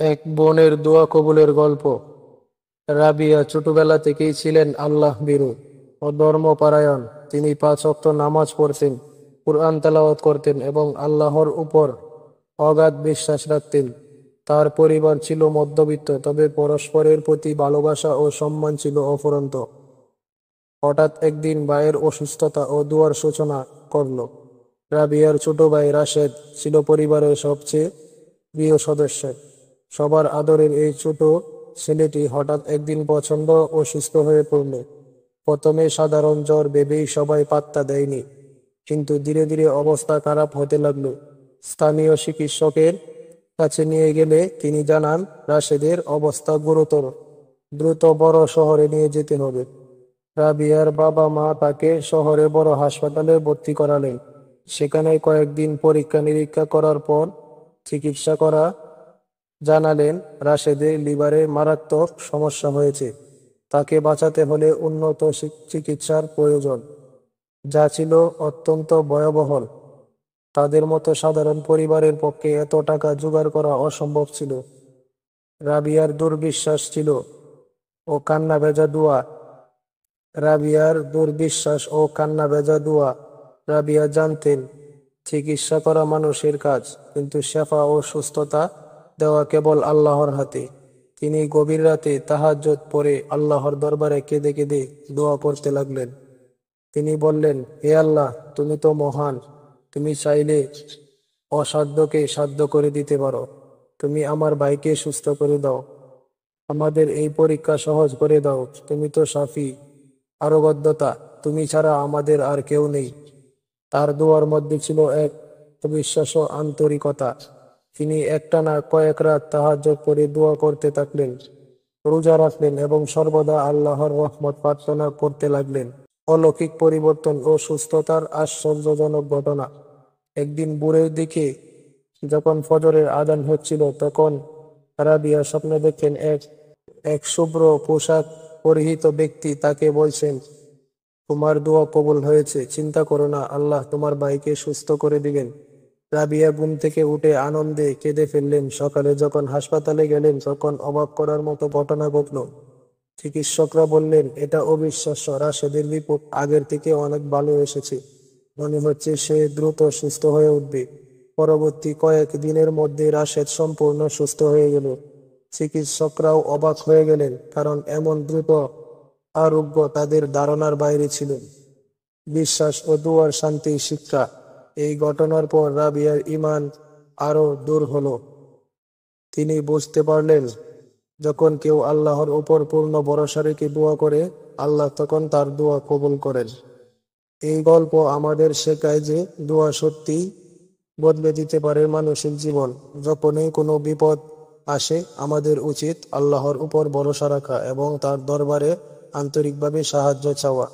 এক বোনের দোয়া কবুলের গল্প। রাবিয়া ছোটবেলা থেকেই ছিলেন আল্লাহ ভীরু ও ধর্মপরায়ণ। তিনি 5 ওয়াক্ত নামাজ পড়তেন, কুরআন তেলাওয়াত করতেন এবং আল্লাহর উপর অগাধ বিশ্বাস রাখতেন। তার পরিবার ছিল মধ্যবিত্ত, তবে পরস্পরের প্রতি ভালোবাসা ও সম্মান ছিল অফুরন্ত। হঠাৎ একদিন ভাইয়ের অসুস্থতা ও দুয়ার সূচনা করল। রাবিয়ার ছোট ভাই রাশেদ ছিল পরিবারের সবচেয়ে প্রিয় সদস্য। সবার আদরের এই ছোট ছেলেটি হঠাৎ একদিন প্রচণ্ড অসুস্থ হয়ে পড়ল। প্রথমে সাধারণ জ্বর ভেবেই সবাই পাত্তা দেয়নি, কিন্তু ধীরে ধীরে অবস্থা খারাপ হতে লাগলো। স্থানীয় চিকিৎসকের কাছে নিয়ে গেলে তিনি জানান রাশেদের অবস্থা গুরুতর, দ্রুত বড় শহরে নিয়ে যেতে হবে। রাবিয়ার বাবা মা তাকে শহরে বড় হাসপাতালে ভর্তি করালেন। সেখানে কয়েকদিন পরীক্ষা নিরীক্ষা করার পর চিকিৎসা করা জানালেন রাশেদের লিভারে মারাত্মক সমস্যা হয়েছে। তাকে বাঁচাতে হলে উন্নত চিকিৎসার প্রয়োজন, যা ছিল অত্যন্ত ভয়াবহ। তাদের মতো সাধারণ পরিবারের পক্ষে এত টাকা জোগাড় করা অসম্ভব ছিল। রাবিয়ার দুর্বিশ্বাস ছিল ও কান্না ভেজা দোয়া রাবিয়ার দুর্বিশ্বাস ও কান্না ভেজা দোয়া। রাবিয়া জানতেন চিকিৎসা করা মানুষের কাজ, কিন্তু শেফা ও সুস্থতা দেওয়া কেবল আল্লাহর হাতে। তিনি গভীর রাতে তাহাজ্জুদ পড়ে আল্লাহর দরবারে কেঁদে কেঁদে দোয়া করতে লাগলেন। তিনি বললেন, হে আল্লাহ, তুমি তো মহান। তুমি চাইলে অসাধ্যকে সাধ্য করে দিতে পারো। তুমি আমার ভাইকে সুস্থ করে দাও। আমাদের এই পরীক্ষা সহজ করে দাও। তুমি তো সাফি, আরোগ্যতা। তুমি ছাড়া আমাদের আর কেউ নেই। তার দোয়ার মধ্যে ছিল এক অবিশ্বাস ও আন্তরিকতা। তিনি একটানা কয়েক রাত তাহাজ্জুদ পড়ে দোয়া করতে থাকলেন, রোজা রাখলেন এবং সর্বদা আল্লাহর রহমত প্রার্থনা করতে লাগলেন। অলৌকিক পরিবর্তন ও সুস্থতার আশ্চর্যজনক ঘটনা। একদিন ভোরের দিকে যখন ফজরের আযান হচ্ছিল, তখন রাবিয়া স্বপ্নে দেখলেন এক এক শুভ্র পোশাক পরিহিত ব্যক্তি তাকে বলছেন, তোমার দোয়া কবুল হয়েছে, চিন্তা করো না, আল্লাহ তোমার ভাইকে সুস্থ করে দিবেন। রাবিয়া ঘুম থেকে উঠে আনন্দে কেঁদে ফেললেন। সকালে যখন হাসপাতালে গেলেন, তখন অবাক করার মতো ঘটনা ঘটল। চিকিৎসকরা বললেন, এটা অবিশ্বাস্য, রাশেদের রিপোর্ট আগের থেকে অনেক ভালো এসেছে। মনে হচ্ছে সে দ্রুত সুস্থ হয়ে উঠবে। পরবর্তী কয়েক দিনের মধ্যে রাশেদ সম্পূর্ণ সুস্থ হয়ে গেল। চিকিৎসকরাও অবাক হয়ে গেলেন, কারণ এমন দ্রুত আরোগ্য তাদের ধারণার বাইরে ছিল। বিশ্বাস ও দুয়ার শান্তি শিক্ষা। এই ঘটনার পর রাবিয়ার ঈমান আরো দূর হলো। তিনি বুঝতে পারলেন, যখন কেউ আল্লাহর উপর পূর্ণ ভরসা রেখে দোয়া করে, আল্লাহ তখন তার দোয়া কবুল করেন। এই গল্প আমাদের শেখায় যে দোয়া সত্যিই বদলে দিতে পারে মানুষের জীবন। যখনই কোনো বিপদ আসে, আমাদের উচিত আল্লাহর উপর ভরসা রাখা এবং তার দরবারে আন্তরিকভাবে সাহায্য চাওয়া।